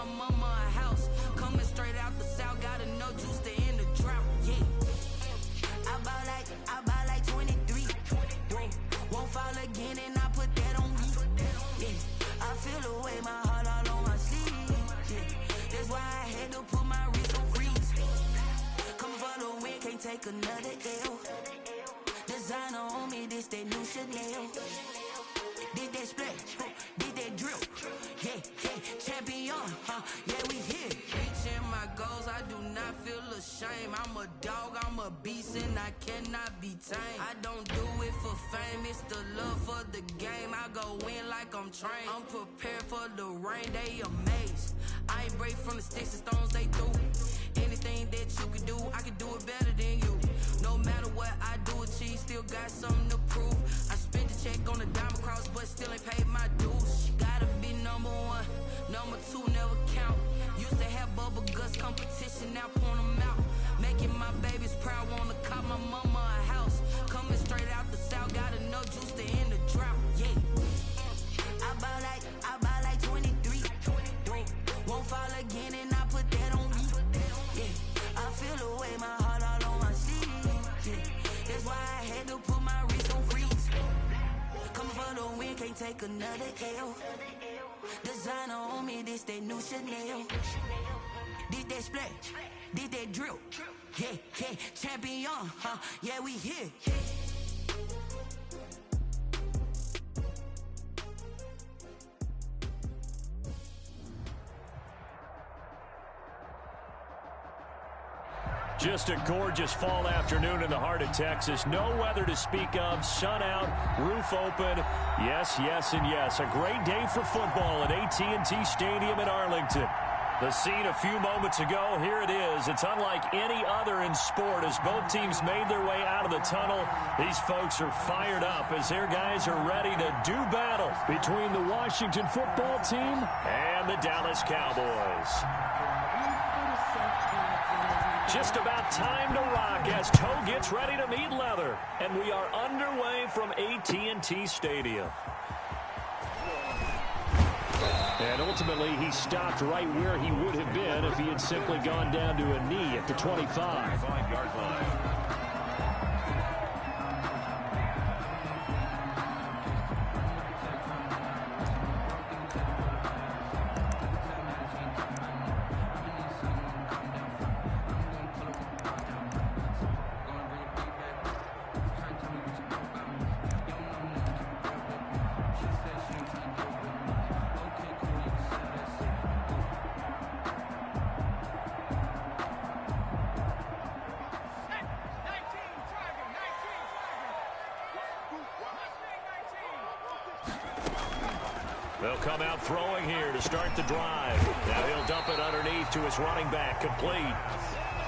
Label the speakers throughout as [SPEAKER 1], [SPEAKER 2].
[SPEAKER 1] my mama a house. Coming straight out the south, got enough juice to end the drought. Yeah. I buy like 23. Won't fall again, and I put that on me. Yeah. I feel the way, my heart all on my sleeve. Yeah. That's why I had to put my wrist on freeze. Coming for the win, can't take another L. Designer on me, this that new Chanel. Did that splash, did that drill. Yeah, champion, yeah, we here. Reaching my goals, I do not feel ashamed. I'm a dog, I'm a beast, and I cannot be tamed. I don't do it for fame, it's the love for the game. I go in like I'm trained. I'm prepared for the rain, they amazed. I ain't break from the sticks and stones they threw. Anything that you can do, I can do it better than you. No matter what I do, achieve, still got something to prove. I spent the check on the diamond cross, but still ain't paid my dues. Gotta be number one, number two never count. Used to have bubble guts competition, now point them out. Making my babies proud, wanna cop my mama a house. Coming straight out the south, got enough juice to end the drought. Yeah. I buy like 23. Won't fall again, and I put that on me. Yeah. I feel the way, my heart all on my sleeve. Yeah. That's why I had to put my wrist on freeze. Coming for the win, can't take another L. Designer on me, this that new Chanel. Did that splash, did that drill. Yeah, champion, yeah, we here.
[SPEAKER 2] Just a gorgeous fall afternoon in the heart of Texas. No weather to speak of. Sun out, roof open. Yes, and yes. A great day for football at AT&T Stadium in Arlington. The scene a few moments ago, here it is. It's unlike any other in sport as both teams made their way out of the tunnel. These folks are fired up as their guys are ready to do battle between the Washington football team and the Dallas Cowboys. Just about time to rock as toe gets ready to meet leather. And we are underway from AT&T Stadium. And ultimately, he stopped right where he would have been if he had simply gone down to a knee at the 25-yard line. They'll come out throwing here to start the drive. Now he'll dump it underneath to his running back, complete.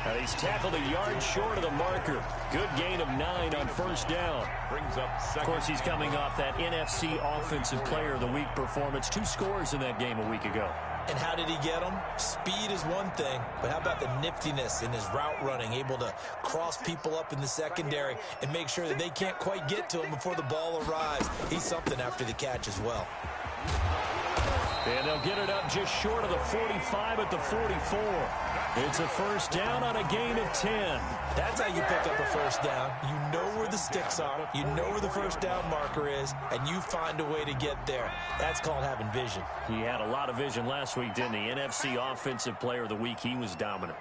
[SPEAKER 2] And he's tackled a yard short of the marker. Good gain of 9 on first down. Brings up second. Of course, he's coming off that NFC Offensive Player of the Week performance. 2 scores in that game a week ago.
[SPEAKER 3] And how did he get them? Speed is one thing, but how about the niftiness in his route running, able to cross people up in the secondary and make sure that they can't quite get to him before the ball arrives. He's something after the catch as well.
[SPEAKER 2] And they'll get it up just short of the 45 at the 44. It's a first down on a gain of 10.
[SPEAKER 3] That's how you pick up a first down. You know where the sticks are. You know where the first down marker is, and you find a way to get there. That's called having vision.
[SPEAKER 2] He had a lot of vision last week, didn't he? NFC Offensive Player of the Week. He was dominant.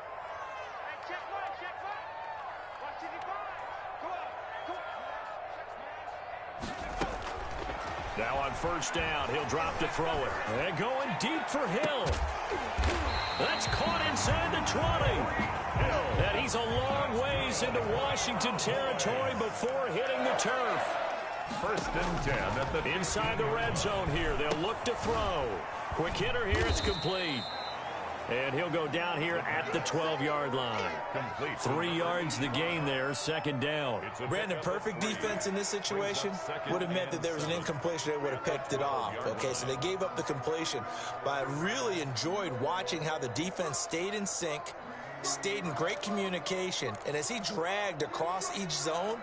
[SPEAKER 2] Now on first down, he'll drop to throw it. And going deep for Hill. That's caught inside the 20. And he's a long ways into Washington territory before hitting the turf.
[SPEAKER 4] First and 10 at the
[SPEAKER 2] inside the red zone here. They'll look to throw. Quick hitter here. It's complete. And he'll go down here at the 12-yard line. Complete. 3 yards the gain there, second down.
[SPEAKER 3] Brandon, perfect defense in this situation would have meant that there was an incompletion. They would have picked it off. Okay, so they gave up the completion. But I really enjoyed watching how the defense stayed in sync, stayed in great communication. And as he dragged across each zone,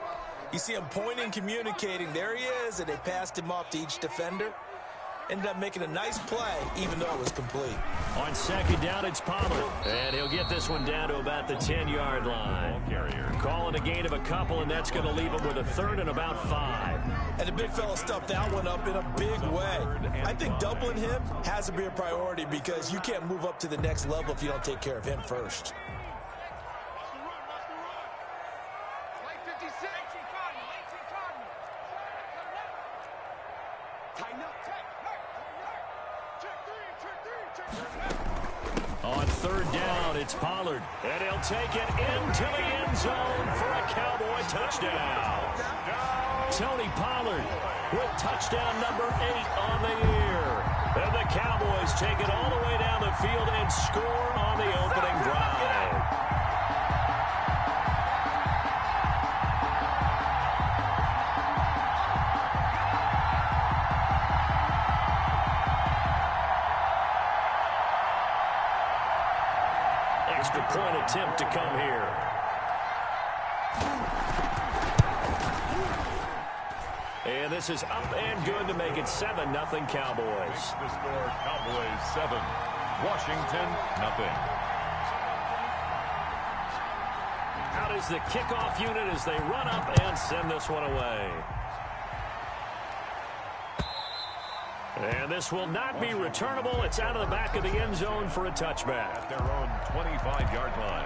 [SPEAKER 3] you see him pointing, communicating. There he is, and they passed him off to each defender. ended up making a nice play, even though it was complete.
[SPEAKER 2] On second down, it's Pollard. And he'll get this one down to about the 10-yard line. Calling a gain of a couple, and that's going to leave him with a third and about 5.
[SPEAKER 3] And the big fella stuffed that one up in a big way. I think doubling him has to be a priority because you can't move up to the next level if you don't take care of him first.
[SPEAKER 2] On third down, it's Pollard. And he'll take it into the end zone for a Cowboy touchdown. Tony Pollard with touchdown number 8 on the year. And the Cowboys take it all the way down the field and score on the opening drive. Extra point attempt to come here. And this is up and good to make it 7-0 Cowboys.
[SPEAKER 4] The score, Cowboys 7, Washington 0.
[SPEAKER 2] Out is the kickoff unit as they run up and send this one away. And this will not be returnable. It's out of the back of the end zone for a touchback.
[SPEAKER 4] At their own 25-yard line.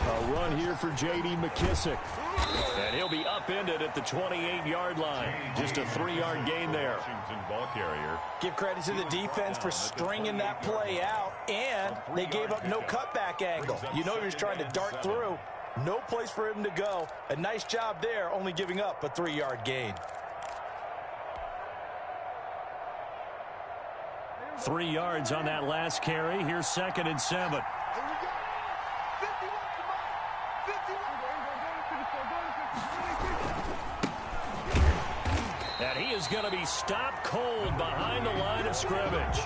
[SPEAKER 2] A run here for J.D. McKissick. And he'll be upended at the 28-yard line. Just a 3-yard gain there.
[SPEAKER 4] Washington ball carrier.
[SPEAKER 3] Give credit to the defense for stringing that play out, and they gave up no cutback angle. You know he was trying to dart through. No place for him to go. A nice job there, only giving up a 3-yard gain.
[SPEAKER 2] 3 yards on that last carry. Here's 2nd and 7. And he is going to be stopped cold behind the line of scrimmage.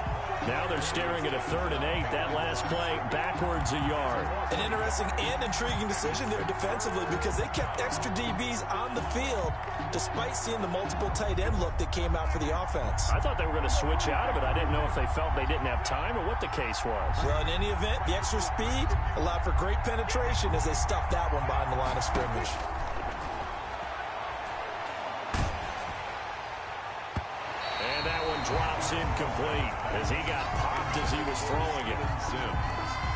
[SPEAKER 2] Now they're staring at a 3rd and 8. That last play backwards a yard.
[SPEAKER 3] An interesting and intriguing decision there defensively because they kept extra DBs on the field despite seeing the multiple tight end look that came out for the offense.
[SPEAKER 2] I thought they were going to switch out of it. I didn't know if they felt they didn't have time or what the case was.
[SPEAKER 3] Well, in any event, the extra speed allowed for great penetration as they stuffed that one behind the line of scrimmage.
[SPEAKER 2] And that one drops incomplete as he got popped as he was throwing it.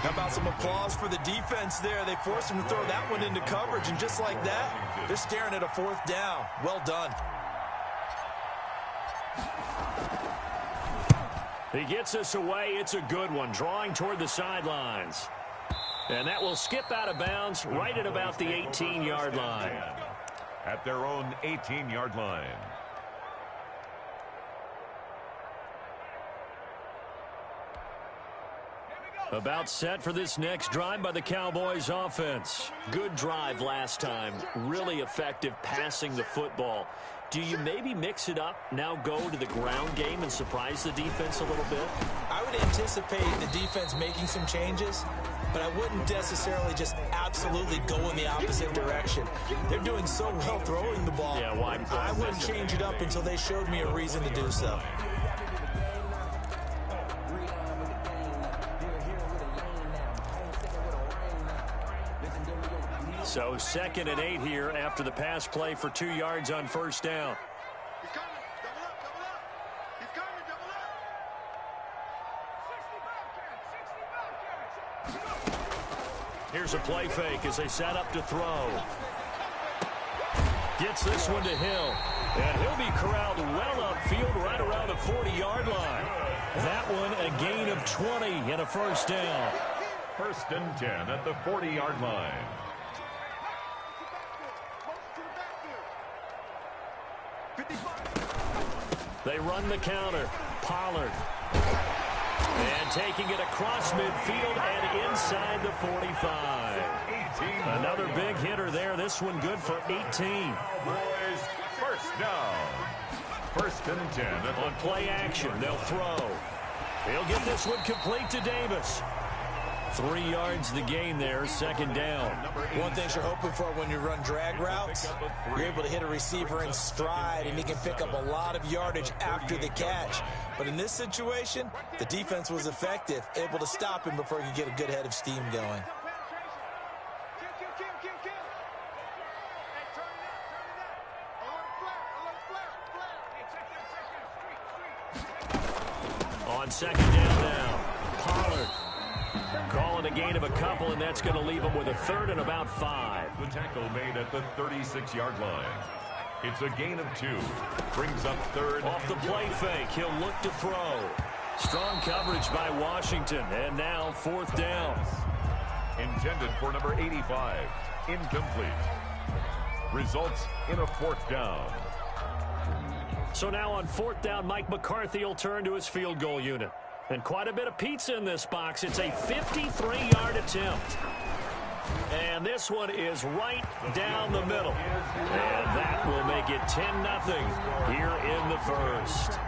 [SPEAKER 3] How about some applause for the defense there? They forced him to throw that one into coverage, and just like that, they're staring at a 4th down. Well done.
[SPEAKER 2] He gets us away. It's a good one, drawing toward the sidelines. And that will skip out of bounds right at about the 18-yard line.
[SPEAKER 4] At their own 18-yard line.
[SPEAKER 2] About set for this next drive by the Cowboys offense. Good drive last time. Really effective passing the football. Do you maybe mix it up, now go to the ground game and surprise the defense a little bit?
[SPEAKER 3] I would anticipate the defense making some changes, but I wouldn't necessarily just absolutely go in the opposite direction. They're doing so well throwing the ball.
[SPEAKER 2] Yeah, well,
[SPEAKER 3] I wouldn't change it up until they showed me a reason to do so.
[SPEAKER 2] So 2nd and 8 here after the pass play for 2 yards on 1st down.
[SPEAKER 5] He's coming. Double up. Double up. He's coming. Double up.
[SPEAKER 2] Here's a play fake as they set up to throw. Gets this one to Hill. And he'll be corralled well upfield right around the 40-yard line. That one a gain of 20 and a 1st down.
[SPEAKER 4] 1st and 10 at the 40-yard line.
[SPEAKER 2] They run the counter. Pollard. And taking it across midfield and inside the 45. Another big hitter there. This one good for 18.
[SPEAKER 4] Cowboys First down. 1st and 10.
[SPEAKER 2] On play action, they'll throw. He'll get this one complete to Davis. 3 yards the gain there, 2nd down.
[SPEAKER 3] One thing you're hoping for when you run drag routes, you're able to hit a receiver in stride, and he can pick up a lot of yardage after the catch. But in this situation, the defense was effective, able to stop him before he could get a good head of steam going.
[SPEAKER 2] On 2nd down now, Pollard calling a gain of a couple, and that's going to leave him with a 3rd and about 5.
[SPEAKER 4] The tackle made at the 36-yard line. It's a gain of 2. Brings up 3rd.
[SPEAKER 2] Off the play fake, he'll look to throw. Strong coverage by Washington, and now 4th down.
[SPEAKER 4] Intended for number 85. Incomplete. Results in a 4th down.
[SPEAKER 2] So now on 4th down, Mike McCarthy will turn to his field goal unit. And quite a bit of pizza in this box. It's a 53-yard attempt. And this one is right down the middle. And that will make it 10-0 here in the first.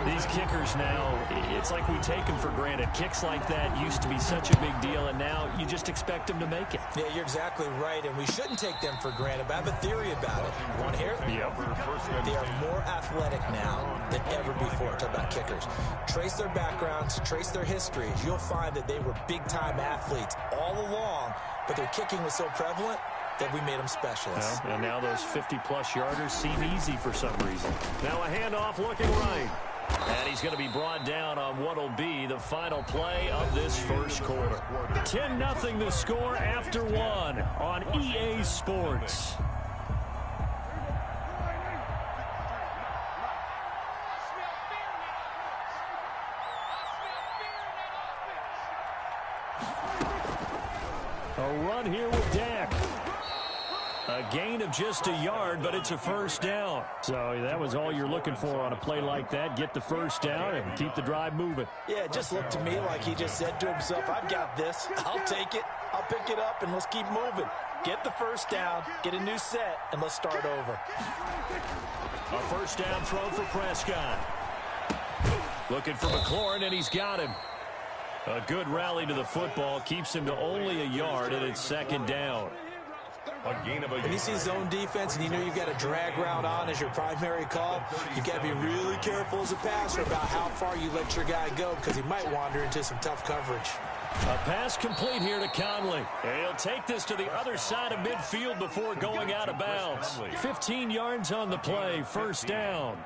[SPEAKER 2] These kickers now, it's like we take them for granted. Kicks like that used to be such a big deal, and now you just expect them to make it.
[SPEAKER 3] Yeah, you're exactly right, and we shouldn't take them for granted, but I have a theory about it. You want to hear it?
[SPEAKER 2] Yep.
[SPEAKER 3] They are more athletic now than ever before. Talk about kickers. Trace their backgrounds, trace their histories. You'll find that they were big-time athletes all along, but their kicking was so prevalent that we made them specialists.
[SPEAKER 2] Well, and now those 50-plus yarders seem easy for some reason. Now a handoff looking right. And he's going to be brought down on what will be the final play of this first quarter. 10-0 the score after 1 on EA Sports. A run here with Dak. A gain of just a yard, but it's a 1st down. So that was all you're looking for on a play like that. Get the 1st down and keep the drive moving.
[SPEAKER 3] Yeah, it just looked to me like he just said to himself, I've got this. I'll take it. I'll pick it up, and let's keep moving. Get the 1st down, get a new set, and let's start over.
[SPEAKER 2] A 1st down throw for Prescott. Looking for McLaurin, and he's got him. A good rally to the football keeps him to only a yard, and it's 2nd down.
[SPEAKER 3] When you see zone defense and you know you've got a drag route on as your primary call, you've got to be really careful as a passer about how far you let your guy go because he might wander into some tough coverage.
[SPEAKER 2] A pass complete here to Conley. He'll take this to the other side of midfield before going out of bounds. 15 yards on the play, 1st down.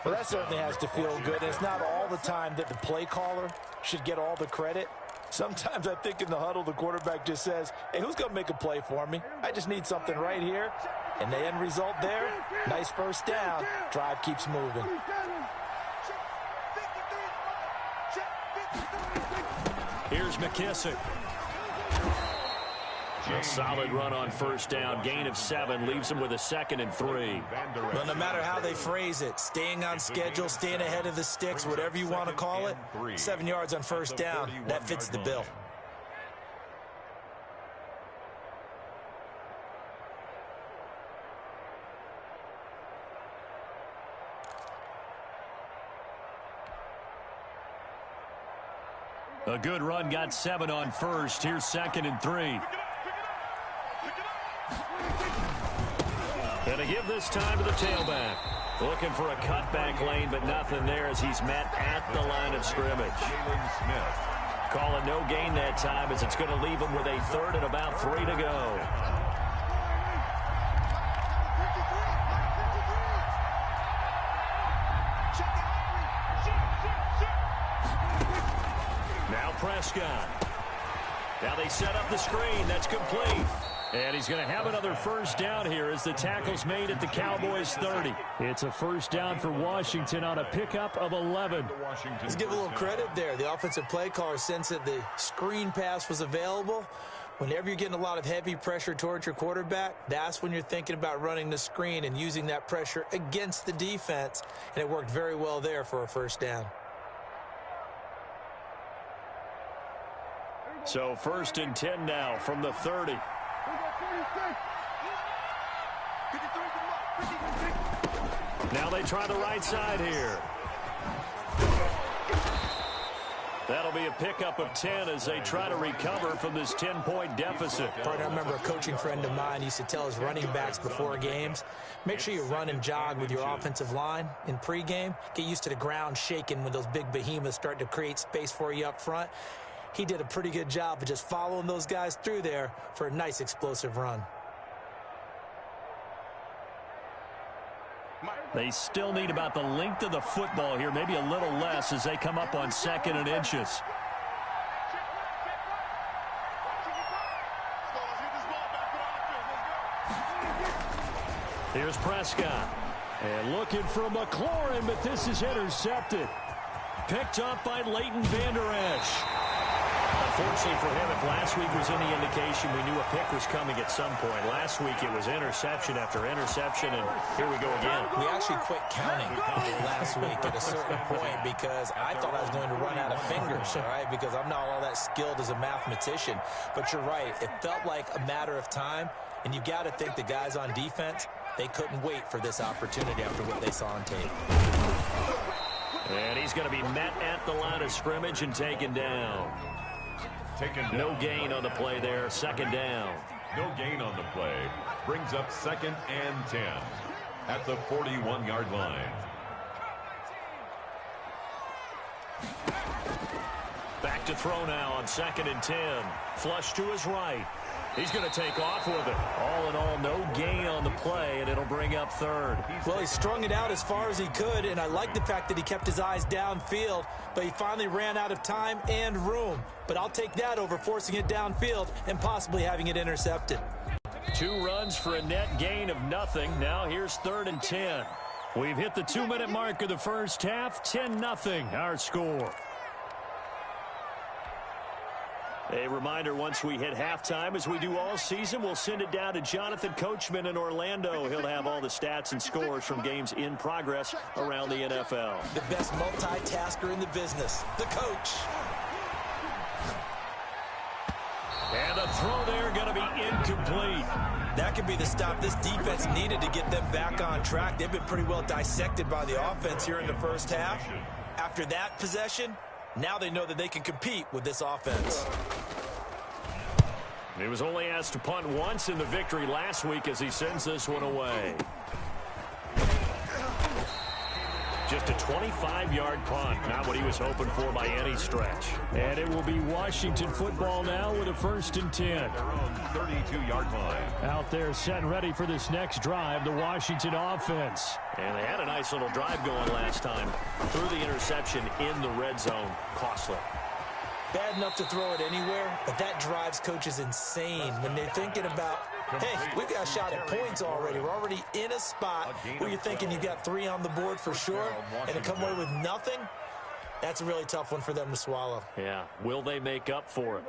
[SPEAKER 3] Well, that certainly has to feel good. It's not all the time that the play caller should get all the credit. Sometimes I think in the huddle, the quarterback just says, hey, who's going to make a play for me? I just need something right here. And the end result there, nice 1st down. Drive keeps moving.
[SPEAKER 2] Here's McKissick. A solid run on 1st down. Gain of 7 leaves him with a 2nd and 3.
[SPEAKER 3] Well, no matter how they phrase it, staying on schedule, staying ahead of the sticks, whatever you want to call it, 7 yards on 1st down, that fits the bill.
[SPEAKER 2] A good run, got 7 on 1st. Here's 2nd and 3. And to give this time to the tailback. Looking for a cutback lane, but nothing there as he's met at the line of scrimmage. Calling no gain that time as it's going to leave him with a 3rd and about 3 to go. Now Prescott. Now they set up the screen. That's complete. And he's going to have another 1st down here as the tackle's made at the Cowboys' 30. It's a 1st down for Washington on a pickup of 11.
[SPEAKER 3] Let's give a little credit there. The offensive play caller sensed that the screen pass was available. Whenever you're getting a lot of heavy pressure towards your quarterback, that's when you're thinking about running the screen and using that pressure against the defense. And it worked very well there for a 1st down.
[SPEAKER 2] So 1st and 10 now from the 30. Now they try the right side here. That'll be a pickup of 10 as they try to recover from this 10-point deficit.
[SPEAKER 3] Partner, I remember a coaching friend of mine used to tell his running backs before games, make sure you run and jog with your offensive line in pregame. Get used to the ground shaking when those big behemoths start to create space for you up front. He did a pretty good job of just following those guys through there for a nice explosive run.
[SPEAKER 2] They still need about the length of the football here, maybe a little less as they come up on 2nd and inches. Here's Prescott. And looking for McLaurin, but this is intercepted. Picked up by Leighton Vander Esch. Unfortunately for him, if last week was any indication, we knew a pick was coming at some point. Last week it was interception after interception, and here we go again.
[SPEAKER 3] We actually quit counting last week at a certain point because I thought I was going to run out of fingers, all right, because I'm not all that skilled as a mathematician. But you're right. It felt like a matter of time, and you got to think the guys on defense, they couldn't wait for this opportunity after what they saw on tape.
[SPEAKER 2] And he's going to be met at the line of scrimmage and taken down. No gain on the play there. 2nd down.
[SPEAKER 4] No gain on the play. Brings up 2nd and 10 at the 41-yard line.
[SPEAKER 2] Back to throw now on 2nd and 10. Flush to his right. He's going to take off with it. All in all, no gain on the play, and it'll bring up 3rd.
[SPEAKER 3] Well, he strung it out as far as he could, and I like the fact that he kept his eyes downfield, but he finally ran out of time and room. But I'll take that over forcing it downfield and possibly having it intercepted.
[SPEAKER 2] 2 runs for a net gain of nothing. Now here's 3rd and 10. We've hit the 2-minute mark of the first half. 10-0 our score. A reminder, once we hit halftime, as we do all season, we'll send it down to Jonathan Coachman in Orlando. He'll have all the stats and scores from games in progress around the NFL.
[SPEAKER 3] The best multitasker in the business, the coach.
[SPEAKER 2] And the throw there going to be incomplete.
[SPEAKER 3] That could be the stop this defense needed to get them back on track. They've been pretty well dissected by the offense here in the first half. After that possession, now they know that they can compete with this offense.
[SPEAKER 2] He was only asked to punt once in the victory last week as he sends this one away. Just a 25-yard punt, not what he was hoping for by any stretch. And it will be Washington football now with a 1st and 10.
[SPEAKER 4] Their own 32-yard line.
[SPEAKER 2] Out there set and ready for this next drive, the Washington offense. And they had a nice little drive going last time. Threw the interception in the red zone. Costly.
[SPEAKER 3] Bad enough to throw it anywhere, but that drives coaches insane when they're thinking about, hey, we've got a shot at points already. We're already in a spot where you're thinking you've got 3 on the board for sure, and to come away with nothing, that's a really tough one for them to swallow.
[SPEAKER 2] Yeah. Will they make up for it?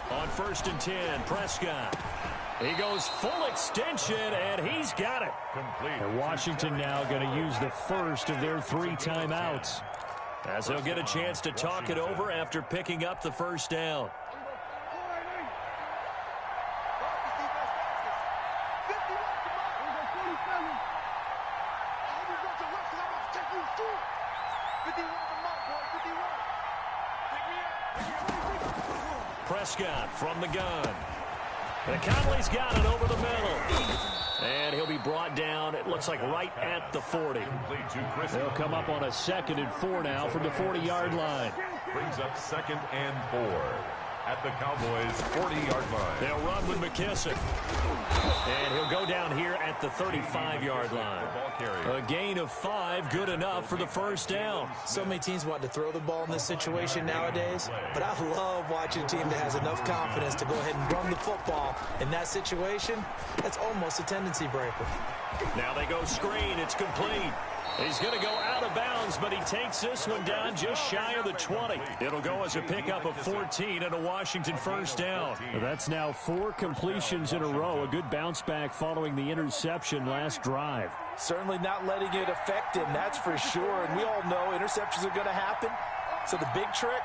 [SPEAKER 2] On 1st and 10, Prescott. He goes full extension, and he's got it.
[SPEAKER 4] Complete.
[SPEAKER 2] And Washington now going to use the first of their 3 timeouts, as they'll get a chance to talk it over after picking up the 1st down. Prescott from the gun. And Conley's got it over the middle. And he'll be brought down, it looks like right at the 40. They'll come up on a 2nd and 4 now from the 40-yard line.
[SPEAKER 4] Brings up 2nd and 4 at the Cowboys' 40-yard line.
[SPEAKER 2] They'll run with McKissick. And he'll go down here at the 35-yard line. A gain of 5, good enough for the 1st down.
[SPEAKER 3] So many teams want to throw the ball in this situation nowadays, but I love watching a team that has enough confidence to go ahead and run the football. In that situation, that's almost a tendency breaker.
[SPEAKER 2] Now they go screen. It's complete. He's going to go out of bounds, but he takes this one down just shy of the 20. It'll go as a pickup of 14 and a Washington first down. That's now 4 completions in a row. A good bounce back following the interception last drive.
[SPEAKER 3] Certainly not letting it affect him, that's for sure. And we all know interceptions are going to happen. So the big trick,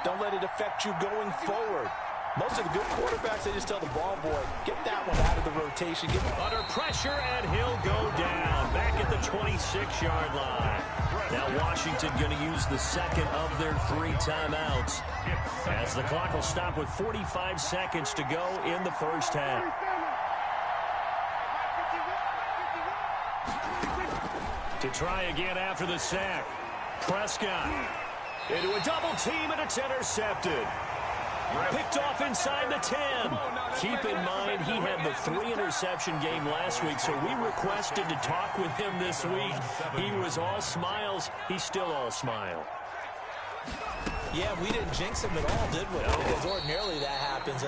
[SPEAKER 3] don't let it affect you going forward. Most of the good quarterbacks, they just tell the ball boy, get that one out of the rotation.
[SPEAKER 2] Under pressure, and he'll go down back at the 26-yard line. Now Washington going to use the second of their 3 timeouts as the clock will stop with 45 seconds to go in the first half. To try again after the sack. Prescott into a double team, and it's intercepted. Picked off inside the 10. Keep in mind, he had the 3-interception game last week, so we requested to talk with him this week. He was all smiles. He's still all smile.
[SPEAKER 3] Yeah, we didn't jinx him at all, did we? Because ordinarily that happens.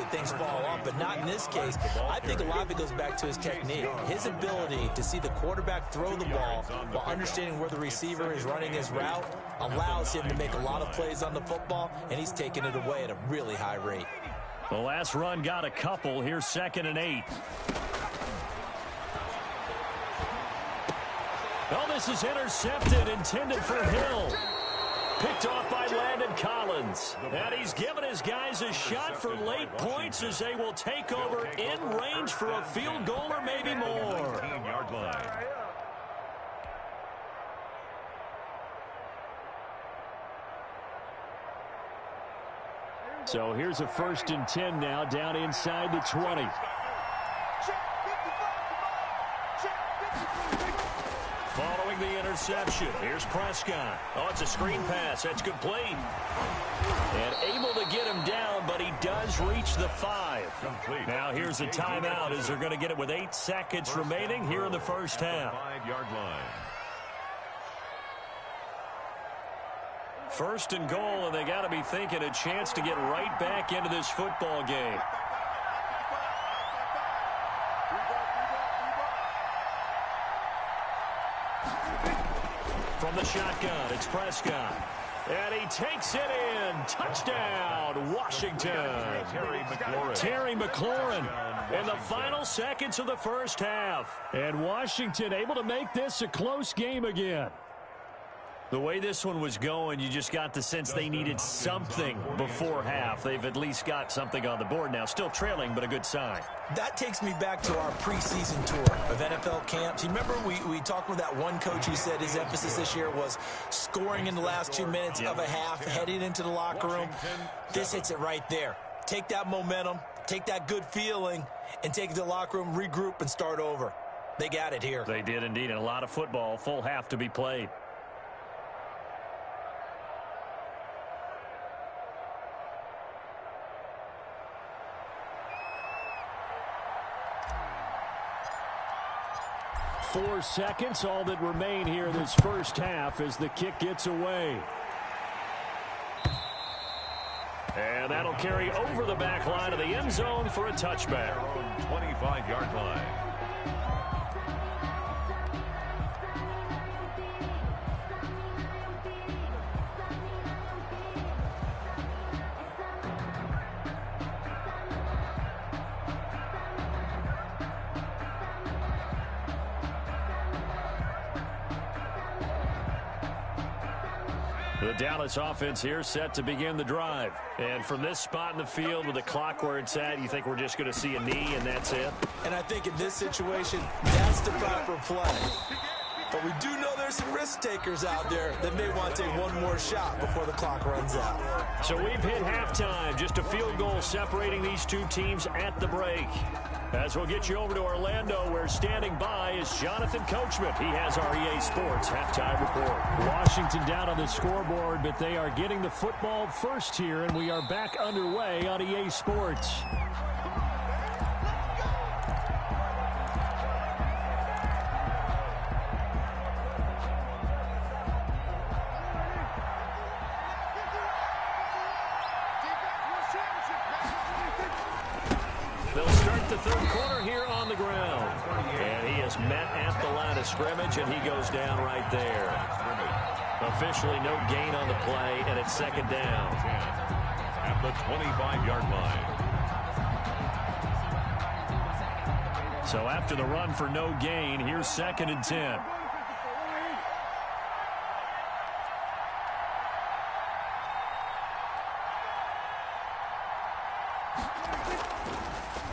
[SPEAKER 3] Things fall off, but not in this case. I think a lot of it goes back to his technique. His ability to see the quarterback throw the ball while understanding where the receiver is running his route allows him to make a lot of plays on the football, and he's taking it away at a really high rate.
[SPEAKER 2] The last run got a couple. Here's 2nd and 8. Oh, this is intercepted, intended for Hill. Picked off by Landon Collins. And he's given his guys a shot for late points as they will take over in range for a field goal or maybe more.
[SPEAKER 4] 18-yard line.
[SPEAKER 2] So here's a 1st and 10 now down inside the 20. Following the interception, here's Prescott. Oh, it's a screen pass. That's complete. And able to get him down, but he does reach the 5.
[SPEAKER 4] Complete.
[SPEAKER 2] Now here's a timeout as they're going to get it with 8 seconds remaining here in the first half.
[SPEAKER 4] 5-yard line.
[SPEAKER 2] 1st and goal, and they got to be thinking a chance to get right back into this football game. From the shotgun, it's Prescott. And he takes it in. Touchdown, Washington. Terry McLaurin in the final seconds of the first half. And Washington able to make this a close game again. The way this one was going, you just got the sense they needed something before half. They've at least got something on the board now. Still trailing, but a good sign.
[SPEAKER 3] That takes me back to our preseason tour of NFL camps. You remember we talked with that one coach who said his emphasis this year was scoring in the last 2 minutes of a half, heading into the locker room. This hits it right there. Take that momentum, take that good feeling, and take it to the locker room, regroup, and start over. They got it here.
[SPEAKER 2] They did indeed, and a lot of football, full half to be played. Four seconds, all that remain here in this first half as the kick gets away. And that'll carry over the back line of the end zone for a touchback.
[SPEAKER 4] 25-yard line.
[SPEAKER 2] The Dallas offense here set to begin the drive. And from this spot in the field with the clock where it's at, you think we're just going to see a knee and that's it?
[SPEAKER 3] And I think in this situation, that's the proper play. But we do know there's some risk takers out there that may want to take one more shot before the clock runs out.
[SPEAKER 2] So we've hit halftime. Just a field goal separating these two teams at the break. As we'll get you over to Orlando, where standing by is Jonathan Coachman. He has our EA Sports halftime report. Washington down on the scoreboard, but they are getting the football first here, and we are back underway on EA Sports. They'll start the third quarter here on the ground. And he is met at the line of scrimmage, and he goes down right there. Officially no gain on the play, and it's second down.
[SPEAKER 4] At the 25-yard line.
[SPEAKER 2] So after the run for no gain, here's 2nd and 10.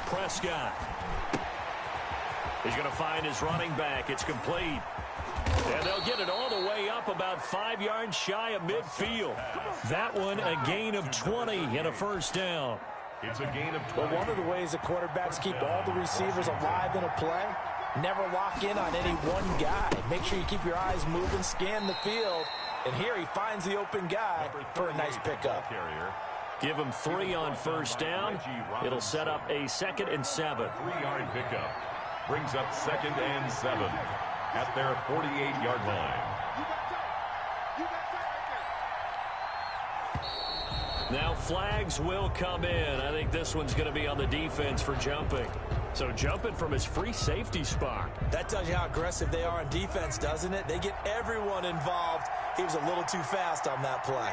[SPEAKER 2] Prescott. He's going to find his running back. It's complete. And they'll get it all the way up about 5 yards shy of midfield. That one a gain of 20 and a first down.
[SPEAKER 4] It's a gain of 20.
[SPEAKER 3] Well, one of the ways that quarterbacks keep all the receivers alive in a play, never lock in on any one guy. Make sure you keep your eyes moving, scan the field. And here he finds the open guy for a nice pickup.
[SPEAKER 2] Give him 3 on first down. It'll set up a 2nd and 7.
[SPEAKER 4] 3-yard pickup. Brings up 2nd and 7 at their 48-yard line.
[SPEAKER 2] Now flags will come in. I think this one's going to be on the defense for jumping. So jumping from his free safety spot.
[SPEAKER 3] That tells you how aggressive they are on defense, doesn't it? They get everyone involved. He was a little too fast on that play.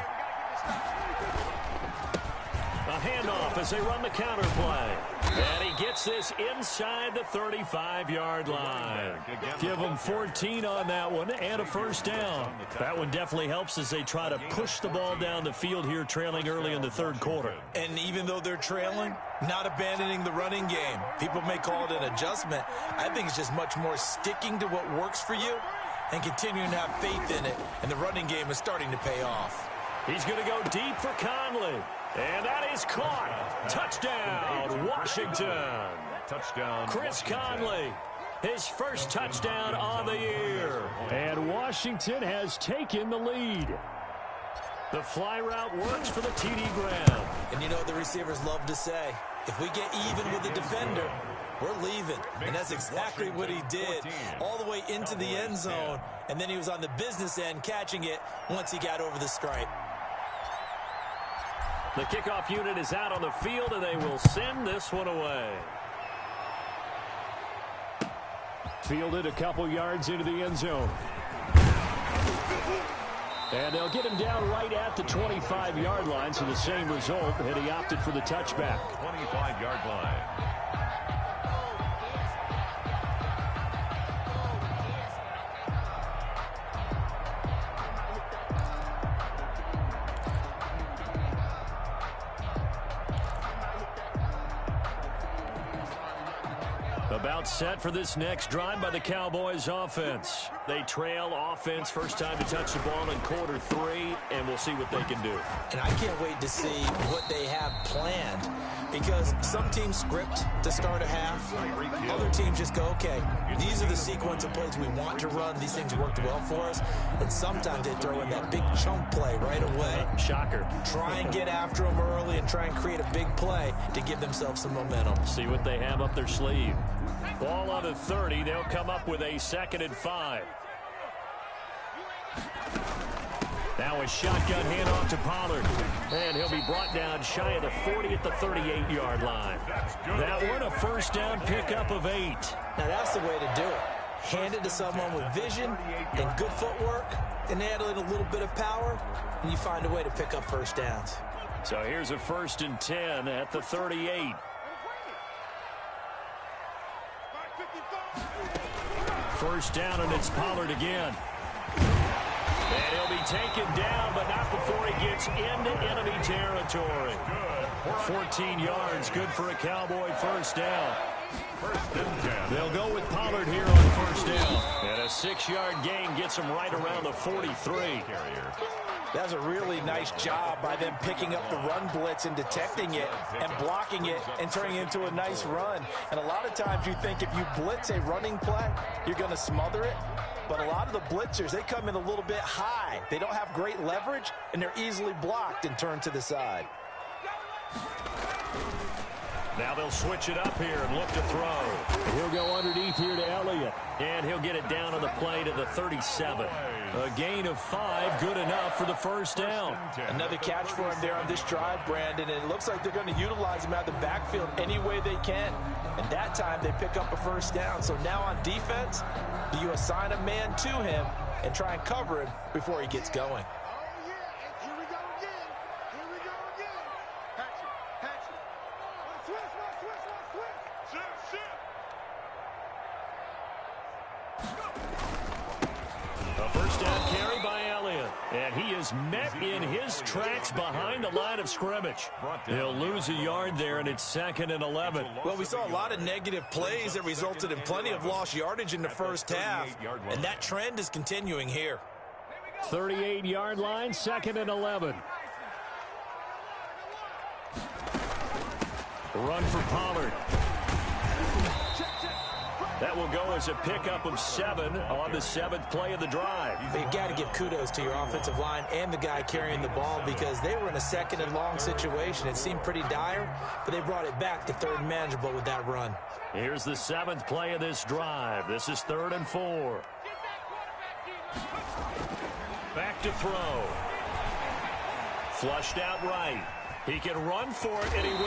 [SPEAKER 2] A handoff as they run the counter play. And he gets this inside the 35-yard line. Give him 14 on that one and a first down. That one definitely helps as they try to push the ball down the field here, trailing early in the third quarter.
[SPEAKER 3] And even though they're trailing, not abandoning the running game. People may call it an adjustment. I think it's just much more sticking to what works for you and continuing to have faith in it. And the running game is starting to pay off.
[SPEAKER 2] He's going to go deep for Conley. And that is caught. Touchdown, Washington.
[SPEAKER 4] Touchdown,
[SPEAKER 2] Chris Conley, his first touchdown on the year. And Washington has taken the lead. The fly route works for the TD Graham.
[SPEAKER 3] And you know what the receivers love to say? If we get even with the defender, we're leaving. And that's exactly what he did. All the way into the end zone. And then he was on the business end catching it once he got over the stripe.
[SPEAKER 2] The kickoff unit is out on the field, and they will send this one away. Fielded a couple yards into the end zone. And they'll get him down right at the 25-yard line, so the same result, and he opted for the touchback.
[SPEAKER 4] 25-yard line.
[SPEAKER 2] About set for this next drive by the Cowboys offense. They trail offense, first time to touch the ball in quarter 3, and we'll see what they can do.
[SPEAKER 3] And I can't wait to see what they have planned, because some teams script to start a half. Other teams just go, okay, these are the sequence of plays we want to run. These things worked well for us. And sometimes they throw in that big chunk play right away.
[SPEAKER 2] Shocker.
[SPEAKER 3] Try and get after them early and try and create a big play to give themselves some momentum.
[SPEAKER 2] See what they have up their sleeve. Ball on the 30. They'll come up with a 2nd and 5. Now a shotgun handoff to Pollard. And he'll be brought down shy of the 40 at the 38-yard line. That one a first down pickup of 8.
[SPEAKER 3] Now that's the way to do it. Hand it to someone with vision and good footwork, and add in a little bit of power, and you find a way to pick up first downs.
[SPEAKER 2] So here's a 1st and 10 at the 38. First down, and it's Pollard again. And he'll be taken down, but not before he gets into enemy territory. 14 yards, good for a Cowboy first down. They'll go with Pollard here on first down. And a 6-yard gain gets him right around the 43.
[SPEAKER 3] That's a really nice job by them picking up the run blitz and detecting it and blocking it and turning it into a nice run. And a lot of times you think if you blitz a running play, you're going to smother it. But a lot of the blitzers, they come in a little bit high. They don't have great leverage, and they're easily blocked and turned to the side.
[SPEAKER 2] Now they'll switch it up here and look to throw. He'll go underneath here to Elliott. And he'll get it down on the play to the 37. A gain of 5, good enough for the first down.
[SPEAKER 3] Another catch for him there on this drive, Brandon, and it looks like they're going to utilize him out of the backfield any way they can. And that time they pick up a first down. So now on defense, do you assign a man to him and try and cover him before he gets going?
[SPEAKER 2] A first down carry by Elliott. And he is met in his tracks behind the line of scrimmage. He'll lose a yard there, and it's 2nd and 11.
[SPEAKER 3] Well, we saw a lot of negative plays that resulted in plenty of lost yardage in the first half, and that trend is continuing here.
[SPEAKER 2] 38-yard line, 2nd and 11. Run for Pollard. That will go as a pickup of 7 on the 7th play of the drive.
[SPEAKER 3] You've got to give kudos to your offensive line and the guy carrying the ball because they were in a 2nd and long situation. It seemed pretty dire, but they brought it back to 3rd and manageable with that run.
[SPEAKER 2] Here's the 7th play of this drive. This is 3rd and 4. Back to throw. Flushed out right. He can run for it, and he will.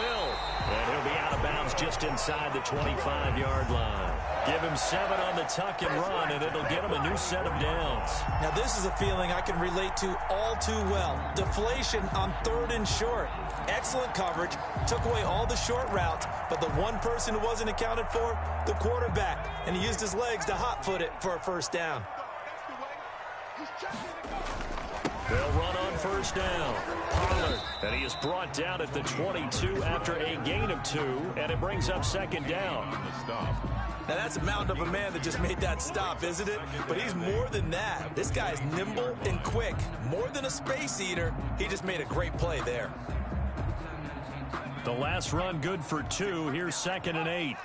[SPEAKER 2] And he'll be out of bounds just inside the 25-yard line. Give him 7 on the tuck and run, and it'll get him a new set of downs.
[SPEAKER 3] Now, this is a feeling I can relate to all too well. Deflation on 3rd and short. Excellent coverage. Took away all the short routes, but the one person who wasn't accounted for, the quarterback. And he used his legs to hot-foot it for a first down.
[SPEAKER 2] They'll run on first down. Pollard, and he is brought down at the 22 after a gain of 2, and it brings up 2nd down.
[SPEAKER 3] Now, that's a mountain of a man that just made that stop, isn't it? But he's more than that. This guy's nimble and quick. More than a space eater. He just made a great play there.
[SPEAKER 2] The last run good for 2. Here's 2nd and 8.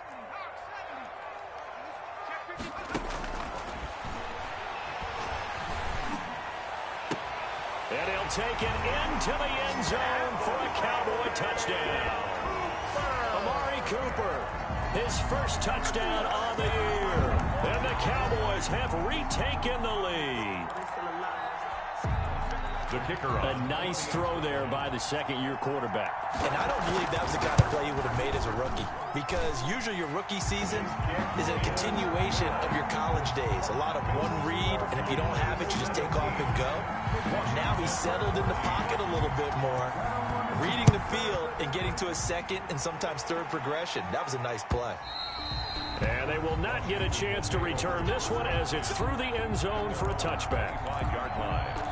[SPEAKER 2] And he'll take it into the end zone for a Cowboy touchdown. Amari Cooper, his first touchdown on the year. And the Cowboys have retaken the lead.
[SPEAKER 4] The kicker
[SPEAKER 2] A nice throw there by the second-year quarterback.
[SPEAKER 3] And I don't believe that was the kind of play he would have made as a rookie. Because usually your rookie season is a continuation of your college days. A lot of one read, and if you don't have it, you just take off and go. Now he's settled in the pocket a little bit more, reading the field and getting to a 2nd and sometimes 3rd progression. That was a nice play.
[SPEAKER 2] And they will not get a chance to return this one as it's through the end zone for a touchback.
[SPEAKER 4] 5-yard line.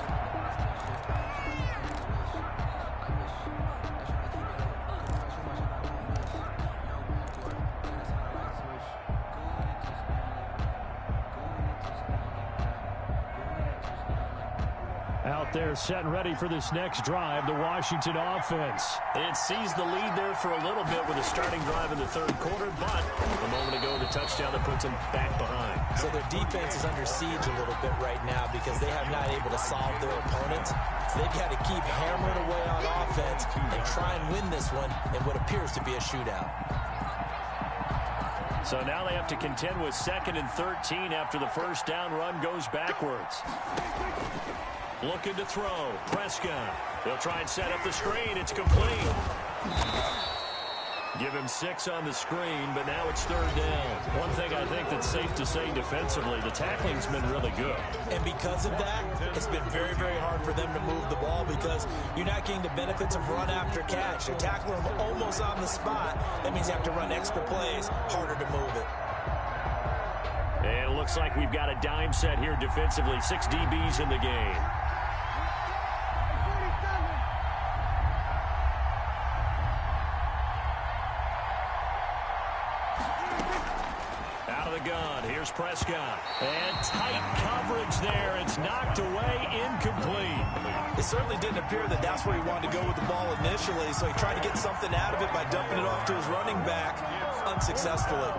[SPEAKER 2] Out there set and ready for this next drive, the Washington offense. It sees the lead there for a little bit with a starting drive in the 3rd quarter, but a moment ago the touchdown that puts them back behind.
[SPEAKER 3] So their defense is under siege a little bit right now because they have not able to solve their opponents. So they've got to keep hammering away on offense and try and win this one in what appears to be a shootout.
[SPEAKER 2] So now they have to contend with 2nd and 13 after the first down run goes backwards. Looking to throw. Prescott. They'll try and set up the screen. It's complete. Give him 6 on the screen, but now it's 3rd down. One thing I think that's safe to say defensively, the tackling's been really good.
[SPEAKER 3] And because of that, it's been very, very hard for them to move the ball because you're not getting the benefits of run after catch. They're tackling them almost on the spot. That means you have to run extra plays, harder to move it.
[SPEAKER 2] And it looks like we've got a dime set here defensively. 6 DBs in the game. Gun. Here's Prescott. And tight coverage there. It's knocked away, incomplete.
[SPEAKER 3] It certainly didn't appear that that's where he wanted to go with the ball initially, so he tried to get something out of it by dumping it off to his running back unsuccessfully.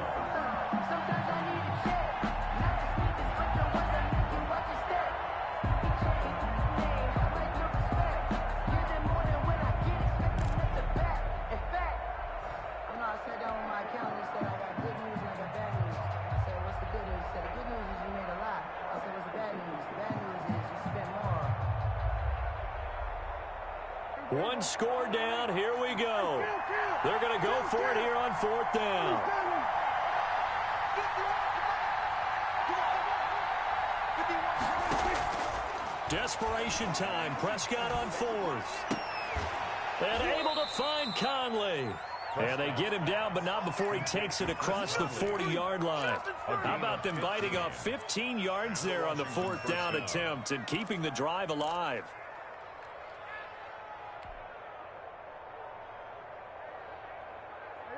[SPEAKER 2] One score down. Here we go. They're going to go for it here on 4th down. Desperation time. Prescott on 4th. And able to find Conley. And they get him down, but not before he takes it across the 40-yard line. How about them biting off 15 yards there on the 4th down attempt and keeping the drive alive?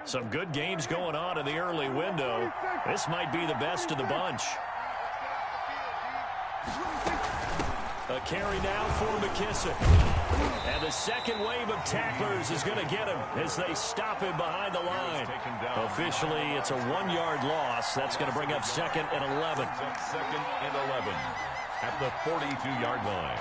[SPEAKER 2] Some good games going on in the early window. This might be the best of the bunch. A carry now for McKissick. And the second wave of tacklers is going to get him as they stop him behind the line. Officially, it's a 1-yard loss. That's going to bring up 2nd and 11.
[SPEAKER 4] 2nd and 11 at the 42-yard line.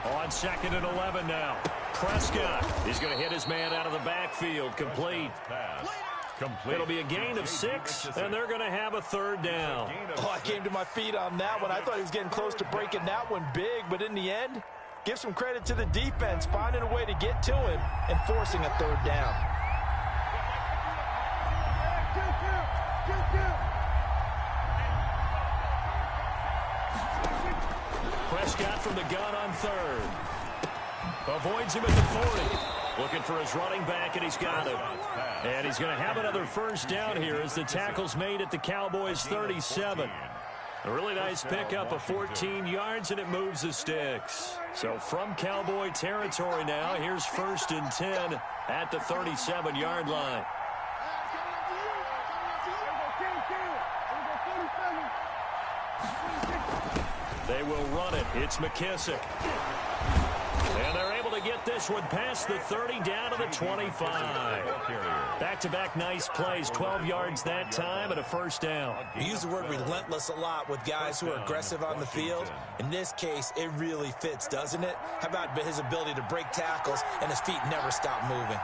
[SPEAKER 2] On 2nd and 11 now. Prescott. He's going to hit his man out of the backfield. Complete. It'll be a gain of 6, and they're going to have a 3rd down.
[SPEAKER 3] Oh, I came to my feet on that one. I thought he was getting close to breaking that one big, but in the end, give some credit to the defense, finding a way to get to him and forcing a 3rd down.
[SPEAKER 2] Prescott from the gun on 3rd. Avoids him at the 40. Looking for his running back, and he's got him. And he's going to have another 1st down here as the tackle's made at the Cowboys' 37. A really nice pickup of 14 yards, and it moves the sticks. So from Cowboy territory now, here's 1st and 10 at the 37-yard line. They will run it. It's McKissick. And they're able to get this one past the 30 down to the 25. Back-to-back nice plays, 12 yards that time and a 1st down.
[SPEAKER 3] We use the word relentless a lot with guys who are aggressive on the field. In this case, it really fits, doesn't it? How about his ability to break tackles and his feet never stop moving?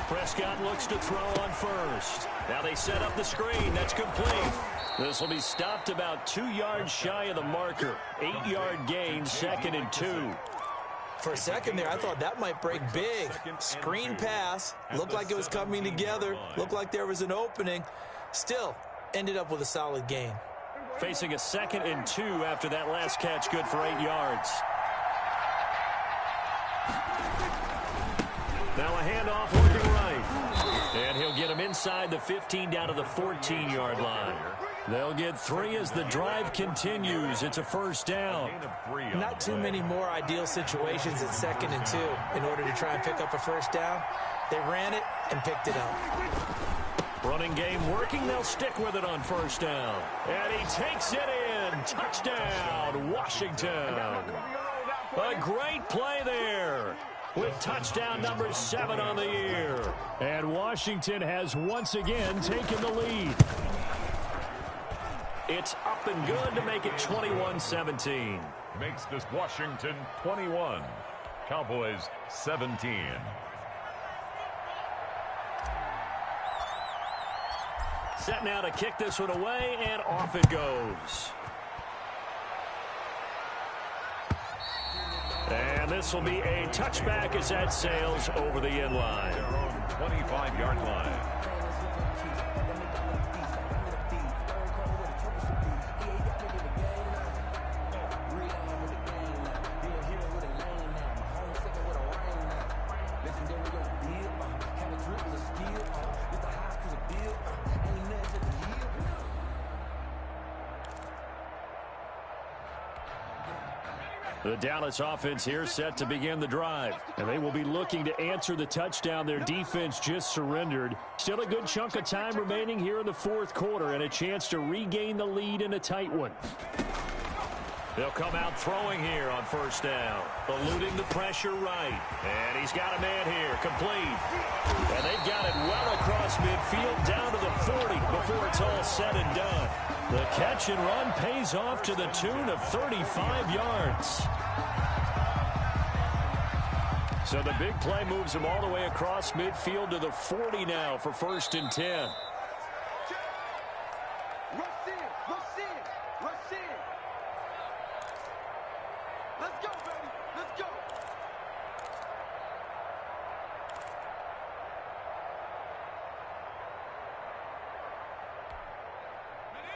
[SPEAKER 2] Prescott looks to throw on 1st. Now they set up the screen. That's complete. This will be stopped about 2 yards shy of the marker. 8-yard gain, 2nd and 2.
[SPEAKER 3] For a second there, I thought that might break big. Screen pass. Looked like it was coming together. Looked like there was an opening. Still, ended up with a solid gain.
[SPEAKER 2] Facing a 2nd and 2 after that last catch, good for 8 yards. Now a handoff looking right. And he'll get him inside the 15 down to the 14-yard line. They'll get 3 as the drive continues. It's a 1st down.
[SPEAKER 3] Not too many more ideal situations at 2nd and 2 in order to try and pick up a 1st down. They ran it and picked it up.
[SPEAKER 2] Running game working. They'll stick with it on 1st down. And he takes it in. Touchdown, Washington. A great play there, with touchdown number 7 on the year. And Washington has once again taken the lead. It's up and good to make it 21-17.
[SPEAKER 4] Makes this Washington 21. Cowboys 17.
[SPEAKER 2] Set now to kick this one away, and off it goes. And this will be a touchback as that sails over the end line.
[SPEAKER 4] Their own 25-yard line.
[SPEAKER 2] The Dallas offense here set to begin the drive. And they will be looking to answer the touchdown their defense just surrendered. Still a good chunk of time remaining here in the 4th quarter and a chance to regain the lead in a tight one. They'll come out throwing here on 1st down. Eluding the pressure right. And he's got a man here, complete. And they've got it well across midfield down to the 40 before it's all said and done. The catch and run pays off to the tune of 35 yards. So the big play moves him all the way across midfield to the 40 now for 1st and 10.
[SPEAKER 5] Let's go, baby. Let's go.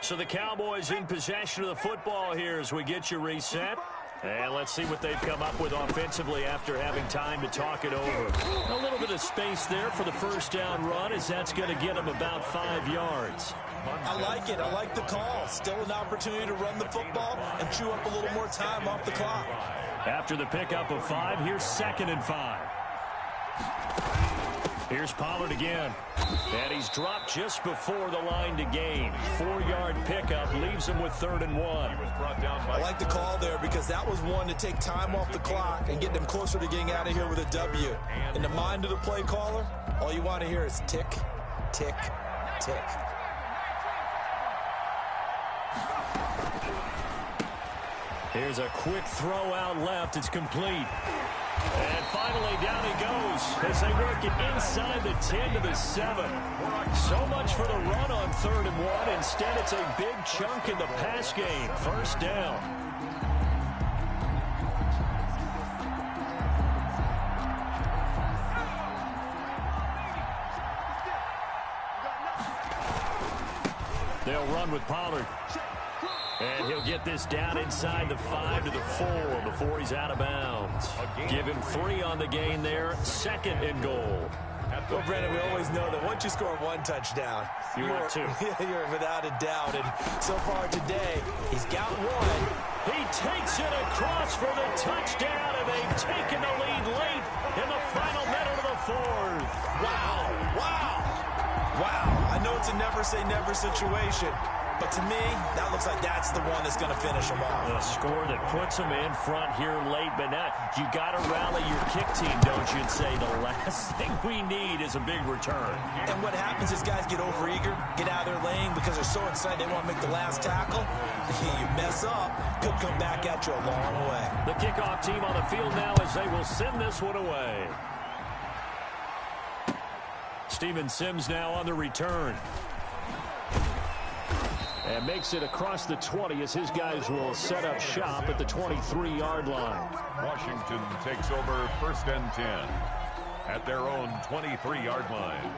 [SPEAKER 2] So the Cowboys in possession of the football here as we get you reset. And let's see what they've come up with offensively after having time to talk it over. A little bit of space there for the first down run, as that's going to get them about 5 yards.
[SPEAKER 3] I like it. I like the call. Still an opportunity to run the football and chew up a little more time off the clock.
[SPEAKER 2] After the pickup of 5, here's 2nd and 5. Here's Pollard again. And he's dropped just before the line to gain. 4-yard pickup leaves him with 3rd and 1.
[SPEAKER 3] I like the call there because that was one to take time off the clock and get them closer to getting out of here with a W. In the mind of the play caller, all you want to hear is tick, tick, tick.
[SPEAKER 2] Here's a quick throw out left. It's complete. And finally, down he goes as they work it inside the 10 to the 7. So much for the run on 3rd and 1. Instead, it's a big chunk in the pass game. 1st down. They'll run with Pollard. And he'll get this down inside the 5 to the 4 before he's out of bounds. Give him 3 on the gain there. 2nd and goal.
[SPEAKER 3] Well, Brendan, we always know that once you score 1 touchdown,
[SPEAKER 2] you're 2.
[SPEAKER 3] You're without a doubt. And so far today, he's got 1.
[SPEAKER 2] He takes it across for the touchdown, and they've taken the lead late in the final minute of the 4th.
[SPEAKER 3] Wow, wow, wow. I know it's a never say never situation, but to me, that looks like that's the one that's going to finish them off.
[SPEAKER 2] A score that puts them in front here late, but now you got to rally your kick team, don't you? And say the last thing we need is a big return.
[SPEAKER 3] And what happens is guys get overeager, get out of their lane because they're so excited they want to make the last tackle. You mess up, could come back at you a long way.
[SPEAKER 2] The kickoff team on the field now as they will send this one away. Steven Sims now on the return. And makes it across the 20 as his guys will set up shop at the 23-yard line.
[SPEAKER 4] Washington takes over 1st and 10 at their own 23-yard line.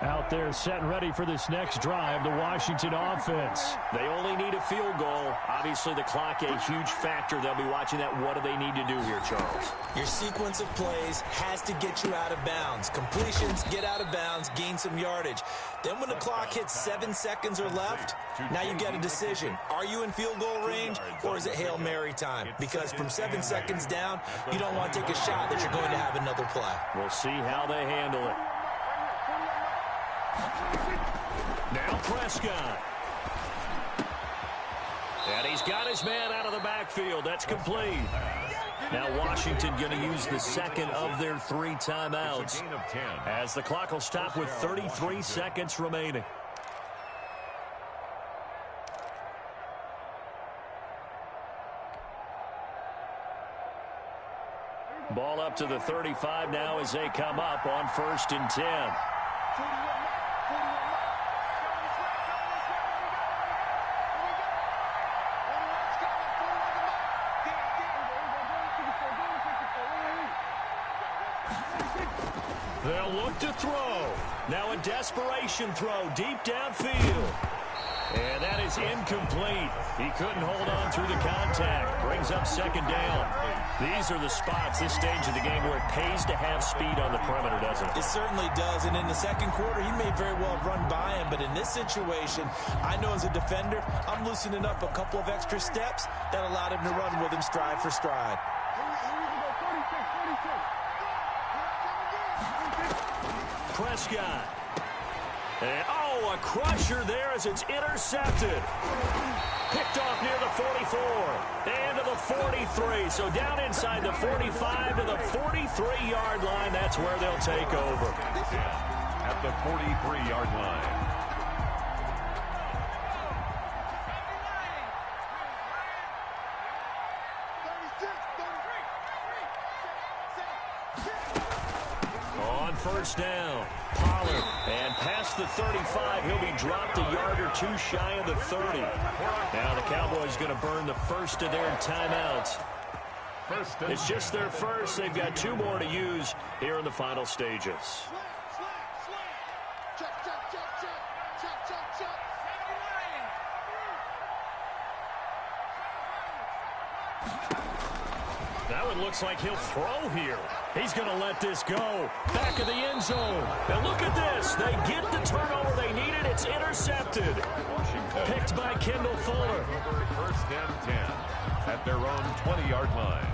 [SPEAKER 2] Out there set and ready for this next drive, the Washington offense. They only need a field goal. Obviously, the clock a huge factor. They'll be watching that. What do they need to do here, Charles?
[SPEAKER 3] Your sequence of plays has to get you out of bounds. Completions, get out of bounds, gain some yardage. Then when the clock hits 7 seconds or left, now you get a decision. Are you in field goal range or is it Hail Mary time? Because from 7 seconds down, you don't want to take a shot that you're going to have another play.
[SPEAKER 2] We'll see how they handle it. Now Prescott. And he's got his man out of the backfield. That's complete. Now Washington going to use the 2nd of their 3 timeouts as the clock will stop with 33 seconds remaining. Ball up to the 35 now as they come up on 1st and 10. They'll look to throw. Now a desperation throw deep downfield. And that is incomplete. He couldn't hold on through the contact. Brings up 2nd down. These are the spots, this stage of the game, where it pays to have speed on the perimeter, doesn't it?
[SPEAKER 3] It certainly does. And in the 2nd quarter, he may very well have run by him. But in this situation, I know as a defender, I'm loosening up a couple of extra steps that allowed him to run with him stride for stride.
[SPEAKER 2] Prescott. And, a crusher there as it's intercepted. Picked off near the 44 and to the 43. So down inside the 45 to the 43-yard line. That's where they'll take over.
[SPEAKER 4] At the 43-yard line.
[SPEAKER 2] On first down, Pollard, and past the 35, he'll be dropped a yard or two shy of the 30. Now the Cowboys going to burn the first of their timeouts. It's just their first. They've got two more to use here in the final stages. That one looks like he'll throw here. He's going to let this go. Back of the end zone. And look at this. They get the turnover they needed. It's intercepted. Picked by Kendall Fuller.
[SPEAKER 4] First and 10 at their own 20-yard line.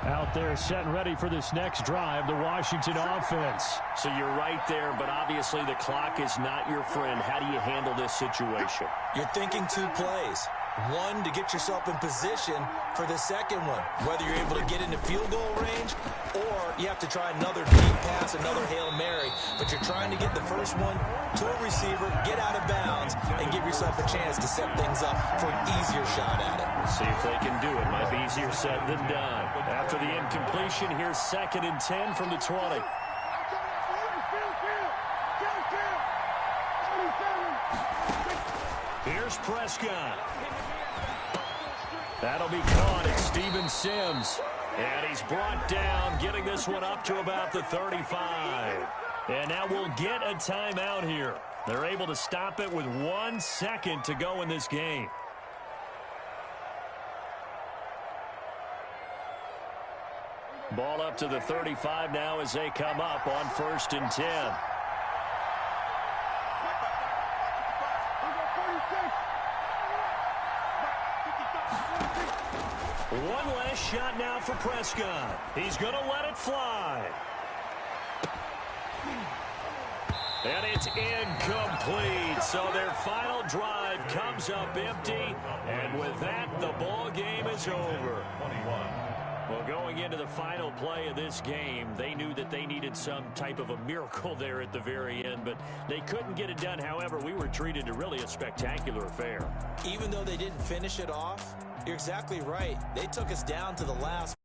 [SPEAKER 2] Out there set and ready for this next drive, the Washington offense. So you're right there, but obviously the clock is not your friend. How do you handle this situation?
[SPEAKER 3] You're thinking two plays. One, to get yourself in position for the second one, whether you're able to get into field goal range or you have to try another deep pass, another Hail Mary, but you're trying to get the first one to a receiver, get out of bounds, and give yourself a chance to set things up for an easier shot at it.
[SPEAKER 2] See if they can do it. Might be easier said than done. After the incompletion, here's 2nd and 10 from the 20. Here's Prescott. That'll be caught at Steven Sims. And he's brought down, getting this one up to about the 35. And now we'll get a timeout here. They're able to stop it with 1 second to go in this game. Ball up to the 35 now as they come up on 1st and 10. One last shot now for Prescott. He's going to let it fly. And it's incomplete. So their final drive comes up empty. And with that, the ball game is over.
[SPEAKER 4] 21.
[SPEAKER 2] Well, going into the final play of this game, they knew that they needed some type of a miracle there at the very end, but they couldn't get it done. However, we were treated to really a spectacular affair.
[SPEAKER 3] Even though they didn't finish it off, you're exactly right. They took us down to the last